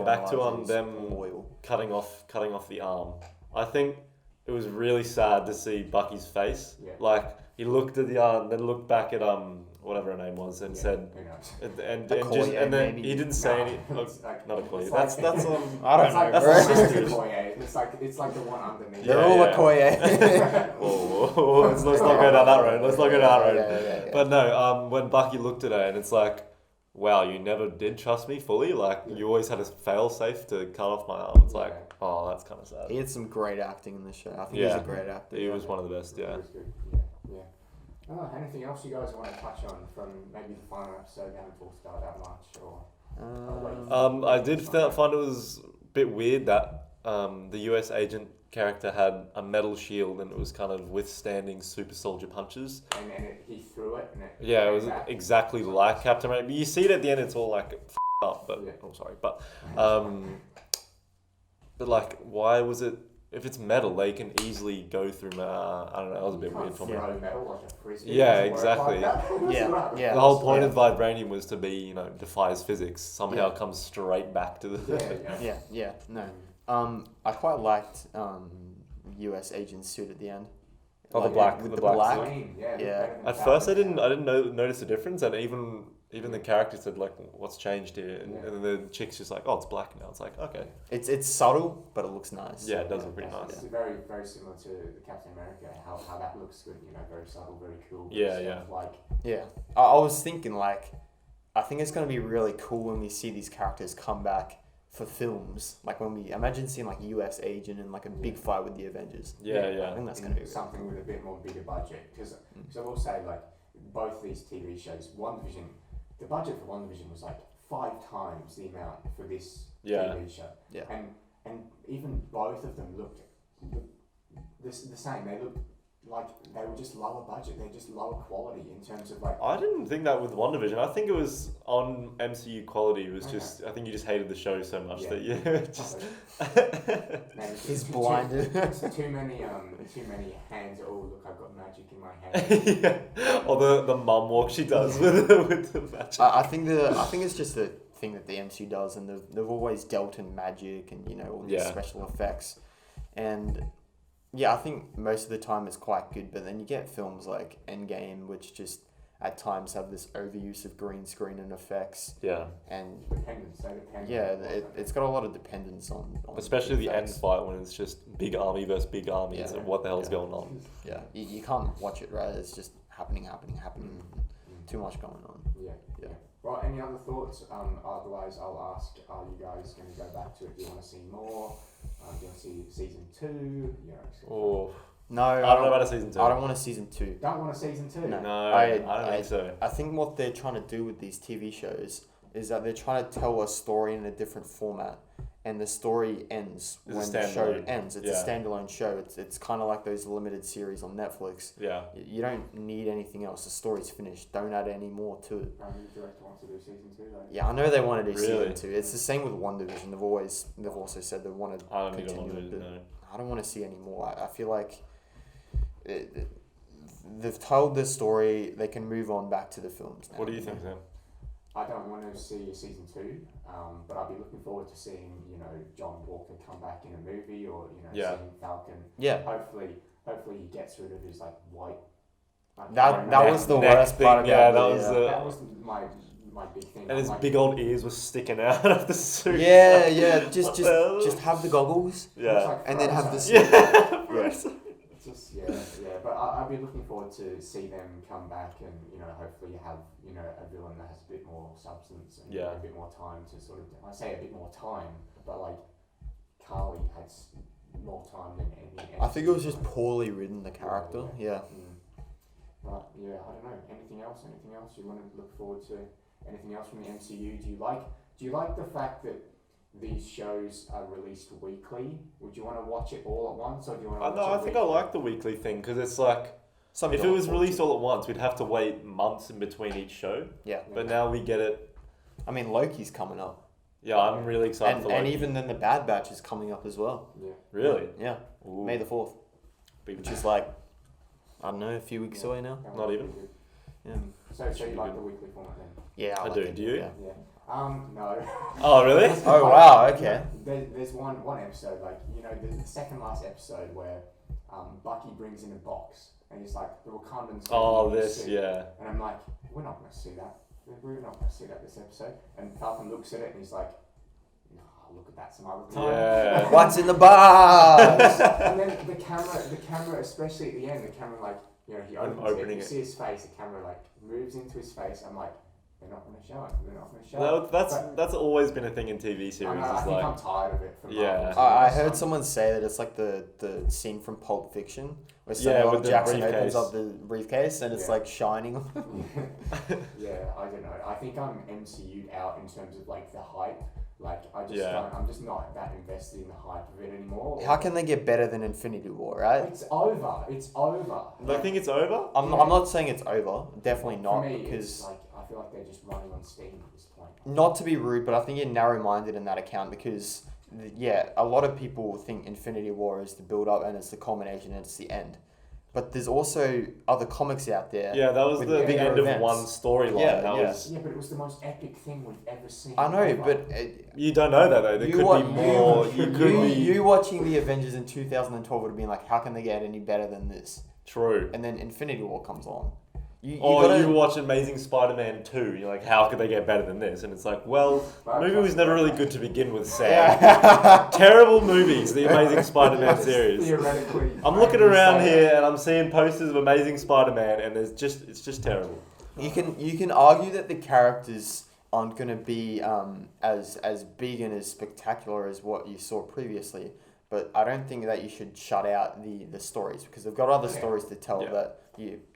back to them loyal. cutting off the arm. I think it was really sad to see Bucky's face. Yeah. Like he looked at the arm, then looked back at whatever her name was, and said, and then he didn't say anything. Not a Koye. That's I don't know. It's like the one underneath. They're all a Koye. Let's not go down that road. Yeah. But no, when Bucky looked at her, and it's like, wow, you never did trust me fully. Like you always had a fail safe to cut off my arm. It's like, oh, that's kind of sad. He had some great acting in the show. I think he's a great actor. He was one of the best. Yeah. Oh, anything else you guys want to touch on from maybe the final episode? We haven't talked about that much, or I did find it was a bit weird that the US agent character had a metal shield and it was kind of withstanding super soldier punches. And he threw it. And it was exactly like Captain America. You see it at the end; it's all like up. But but like, why was it? If it's metal, they can easily go through. I don't know. That was a bit weird for me. Metal like a frisbee. Yeah, exactly. Yeah. The whole point of vibranium was to be, you know, defies physics. Somehow it comes straight back to the. No. I quite liked U.S. agent's suit at the end. Oh, like, the black. Yeah. At first, I didn't notice the difference, and even the character said like, "What's changed here?" And then the chick's just like, "Oh, it's black now." It's like, okay. It's subtle, but it looks nice. Yeah, it does look pretty nice. It's very, very similar to the Captain America. How that looks good, you know, very subtle, very cool. I was thinking like, I think it's gonna be really cool when we see these characters come back for films. Like when we imagine seeing like US agent in like a big fight with the Avengers. Yeah. I think that's gonna be something with a bit more bigger budget. Because I will say like both these TV shows, WandaVision. The budget for WandaVision was like 5 times the amount for this TV show. Yeah. And even both of them looked the same. They looked like they were just lower budget. They're just lower quality in terms of like... I didn't think that with WandaVision. I think it was on MCU quality. It was just... I think you just hated the show so much that you just... He's blinded. Too many hands. Oh, look, I've got magic in my hand. Or the mum walk she does with the magic. I think it's just the thing that the MCU does, and they've always dealt in magic and, you know, all these special effects. And... yeah, I think most of the time it's quite good, but then you get films like Endgame, which just at times have this overuse of green screen and effects. Yeah. And dependence. It's got a lot of dependence on especially the end fight when it's just big army versus big army. It's like, what the hell's going on? Yeah, you can't watch it, right? It's just happening. Too much going on. Yeah. Right, any other thoughts? Otherwise, I'll ask, are you guys going to go back to it? Do you want to see more? Do you want to see season 2? No, I don't know about a season 2. I don't want a season 2. Don't want a season 2? No, I don't think so. I think what they're trying to do with these TV shows is that they're trying to tell a story in a different format. And the story ends when the show ends. It's a standalone show. It's kind of like those limited series on Netflix. Yeah. You don't need anything else. The story's finished. Don't add any more to it. The director wants to do season 2 though. Yeah, I know they want to do season 2. It's the same with WandaVision. They've also said they want to continue it. No. I don't want to see any more. I feel like they've told the story. They can move on back to the films now. What do you think, Sam? I don't want to see a season 2, but I'll be looking forward to seeing, John Walker come back in a movie, or seeing Falcon. Yeah. Hopefully he gets rid of his like white. That was the worst part about that was my big thing. And his big old ears were sticking out of the suit. Yeah. Just have the goggles. Yeah. And then have the Yeah. But I'll be looking forward to see them come back, and hopefully have a villain that has a bit more substance and a bit more time to sort of. I say a bit more time, but like Carly has more time than any. I think it was just poorly written, the character. Yeah. But I don't know. Anything else you want to look forward to? Anything else from the MCU? Do you like the fact that these shows are released weekly? Would you want to watch it all at once, or do you want to watch No, it I think I like the weekly thing, because it's like, if it was released all at once, we'd have to wait months in between each show. Yeah. But now we get it. I mean, Loki's coming up. Yeah, I'm really excited for Loki. And even then the Bad Batch is coming up as well. Yeah. Really? Yeah. Ooh. May the 4th. Which is like, I don't know, a few weeks away now. Not even? Yeah. So you like the weekly format then? Yeah, I like do. it. Do you? Yeah. No. Oh, really? Oh, wow, okay. There's one episode, like, the second last episode where Bucky brings in a box, and he's like, the Wakandans. Yeah. And I'm like, we're not going to see that. We're not going to see that this episode. And Falcon looks at it, and he's like, no, I'll look at that some other time. Yeah. What's in the box? And then the camera, especially at the end, the camera, like, he opens it, you see his face, the camera, like, moves into his face. I'm like, they're not going to show it. That's always been a thing in TV series. I think I'm tired of it. I heard someone say that it's like the scene from Pulp Fiction where Samuel L. Jackson opens up the briefcase and it's like shining. Yeah, I don't know. I think I'm MCU'd out in terms of like the hype. Like I'm just not that invested in the hype of it anymore. How can they get better than Infinity War, right? It's over. Do you think it's over? I'm not saying it's over. Definitely not. For me, because it's like I feel like they're just running on steam at this point. Not to be rude, but I think you're narrow-minded in that account because a lot of people think Infinity War is the build-up and it's the culmination and it's the end. But there's also other comics out there. Yeah, that was the end events. of one storyline. Yeah, but it was the most epic thing we've ever seen. I know, ever. but you don't know that though. There could be more. You watching the Avengers in 2012 would have been like, how can they get any better than this? True. And then Infinity War comes along. You watch Amazing Spider-Man 2, you're like, how could they get better than this? And it's like, well, the movie was never really good to begin with, Sam. Yeah. Terrible movies, the Amazing Spider-Man series. Theoretically, I'm looking around here and I'm seeing posters of Amazing Spider-Man and it's just terrible. You can argue that the characters aren't going to be as big and as spectacular as what you saw previously, but I don't think that you should shut out the stories because they've got other stories to tell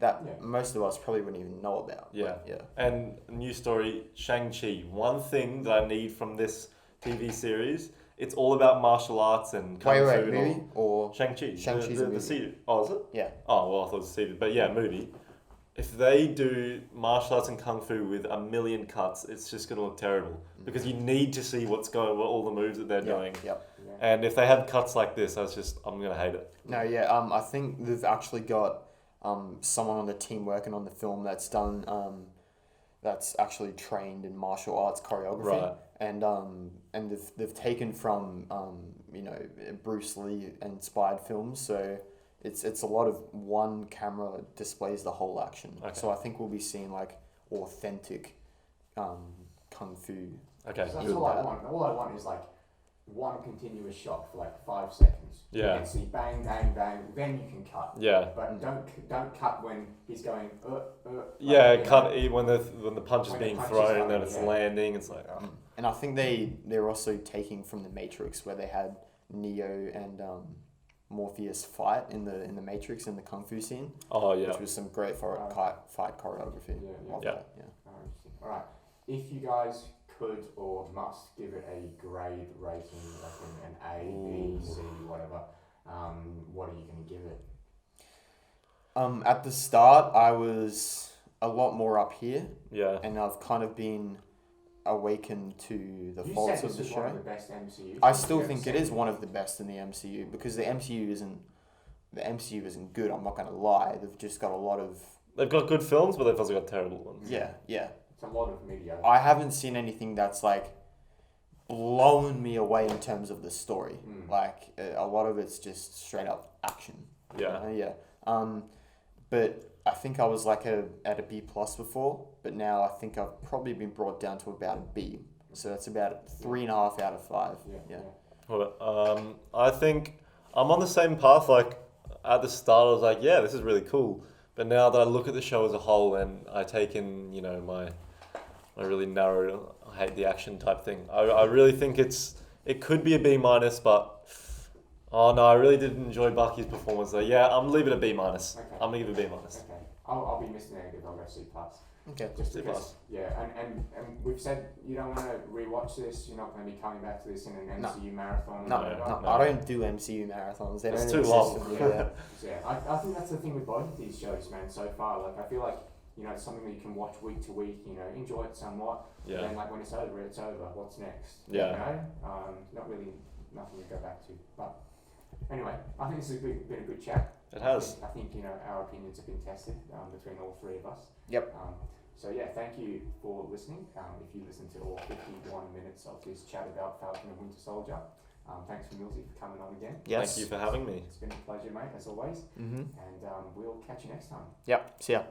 that most of us probably wouldn't even know about. Yeah. Yeah. And a new story, Shang-Chi. One thing that I need from this TV series, it's all about martial arts and kung fu. Wait, movie or Shang-Chi. Shang-Chi's a movie. The series. Oh, is it? Yeah. Oh, well, I thought it was a series. But yeah, movie. If they do martial arts and kung fu with a million cuts, it's just going to look terrible. Because you need to see all the moves that they're doing. Yep. And if they have cuts like this, I'm going to hate it. No, I think they've actually got someone on the team working on the film that's done that's actually trained in martial arts choreography, right. and they've taken from Bruce Lee inspired films, so it's a lot of one camera displays the whole action. Okay. So I think we'll be seeing like authentic kung fu. Okay. So that's all I want. All I want is like one continuous shot for like 5 seconds. Yeah. You can see bang, bang, bang. Then you can cut. Yeah. But don't cut when he's going. Cut when the punch is being thrown and then it's landing. It's like. Oh. And I think they're also taking from the Matrix where they had Neo and Morpheus fight in the Matrix in the kung fu scene. Oh yeah. Which was some great fight choreography. Yeah. All right. If you guys could or must give it a grade rating, like an A, B, C, whatever, what are you going to give it? At the start, I was a lot more up here. Yeah. And I've kind of been awakened to the faults of the show. One of the best MCU. I still think it is one of the best in the MCU because the MCU isn't good. I'm not going to lie. They've just got a lot of. They've got good films, but they've also got terrible ones. Yeah. a lot of media. I haven't seen anything that's like blown me away in terms of the story. Like a lot of it's just straight up action. Yeah. Yeah. But I think I was like at a B plus before, but now I think I've probably been brought down to about a B. So that's about 3.5 out of 5. Yeah. Well, I think I'm on the same path. Like at the start, I was like, yeah, this is really cool. But now that I look at the show as a whole and I take in, you know, my really narrow, I hate the action type thing. I really think it could be a B minus, but oh no, I really did enjoy Bucky's performance. So yeah, I'm leaving it a B minus. Okay. I'm gonna give it a B minus. Okay. I'll be Mr. Negative. I'll go C plus. Okay. Just C because, plus. yeah, and we've said you don't want to rewatch this. You're not going to be coming back to this in an MCU marathon. No, No. I don't do MCU marathons. They It's don't too exist long. for me, Yeah, I think that's the thing with both of these shows, man. So far, like I feel like it's something that you can watch week to week. Enjoy it somewhat. Yeah. And then like when it's over, it's over. What's next? Yeah. Not really nothing to go back to. But anyway, I think this has been a good chat. It has. I think our opinions have been tested between all three of us. Yep. So yeah, thank you for listening. If you listened to all 51 minutes of this chat about Falcon and Winter Soldier, thanks for Milsey for coming on again. Yes. Thank you for having me. It's been a pleasure, mate, as always. Mm-hmm. And we'll catch you next time. Yep. See ya.